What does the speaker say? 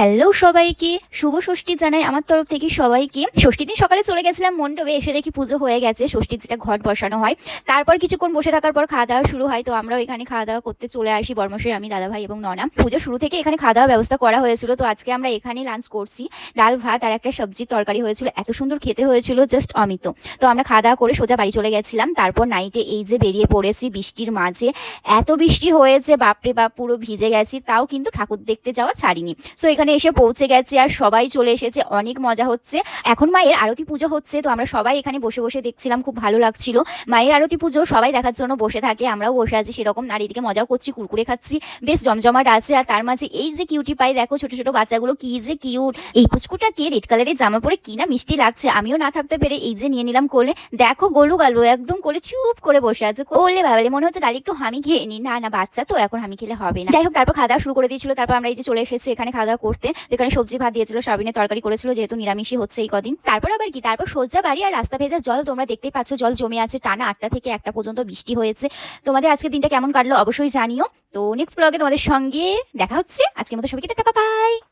Hello সবাইকে, শুভ ষষ্ঠী জানাই আমার তরফ থেকে সবাইকে। ষষ্ঠীর দিন সকালে চলে গেছিলাম মণ্ডপে, এসে দেখি পুজো হয়ে গেছে। ষষ্ঠীর যেটা ঘট বসানো হয়, তারপর কিছুক্ষণ বসে থাকার পর খাওয়া দাওয়া শুরু হয়। তো আমরাও এখানে খাওয়া দাওয়া করতে চলে আসি, বর্মশাই, আমি, দাদা ভাই এবং ননা। পুজো শুরু থেকে এখানে খাওয়া দাওয়ার ব্যবস্থা করা হয়েছিল। তো আজকে আমরা এখানে লাঞ্চ করছি, ডাল ভাত আর একটা সবজির তরকারি হয়েছিল। এত সুন্দর খেতে হয়েছিল, জাস্ট অমিত। তো আমরা খাওয়া দাওয়া করে সোজা বাড়ি চলে গেছিলাম। তারপর নাইটে এই যে বেরিয়ে পড়েছি বৃষ্টির মাঝে। এত বৃষ্টি হয়েছে, বাপরে বাপ, পুরো ভিজে গেছি, তাও কিন্তু ঠাকুর দেখতে যাওয়া ছাড়িনি। সো এখানে এসে পৌঁছে গেছে আর সবাই চলে এসেছে, অনেক মজা হচ্ছে। এখন মায়ের আরতি পুজো হচ্ছে, তো আমরা সবাই এখানে বসে বসে দেখছিলাম, খুব ভালো লাগছিল। মায়ের আরতি পুজো সবাই দেখার জন্য বসে থাকে, আমরাও বসে আছি সেরকম। আর এদিকে মজাও করছি, কুরকুরে খাচ্ছি, বেশ জমজমাট আছে। আর তার মাঝে এই যে কিউটি পাই, দেখো ছোট ছোট বাচ্চাগুলো কি যে কিউট। এই পুচকুটাকে রেড কালারের জামা পরে কি না মিষ্টি লাগছে, আমিও না থাকতে পেরে এই যে নিয়ে নিলাম কোলে। দেখো গোলু গালু একদম কোলে চুপ করে বসে আছে। কোলে ভাবলে মনে হচ্ছে গালি একটু হামি খেয়ে নি। না না, বাচ্চা তো, এখন হামি খেলে হবে না। যাই হোক, তারপর খাওয়া দাওয়া শুরু করে দিয়েছিল। তারপর আমরা এই যে চলে এসেছি এখানে খাওয়া দাওয়া করতে। এখানে সবজি ভাত দিয়েছিল, সয়াবিনের তরকারি করেছিল, যেহেতু নিরামিষই হচ্ছে এই কদিন। তারপর আবার কি, তারপর সোজা বাড়ি। আর রাস্তা ভেজা জল, তোমরা দেখতেই পাচ্ছ, জল জমে আছে। টানা 8টা থেকে 1টা পর্যন্ত বৃষ্টি হয়েছে। তোমাদের আজকে দিনটা কেমন কাটলো অবশ্যই জানিও। তো নেক্সট ব্লগে তোমাদের সঙ্গে দেখা হচ্ছে। আজকের মতো সবাইকে টাটা, বাই বাই।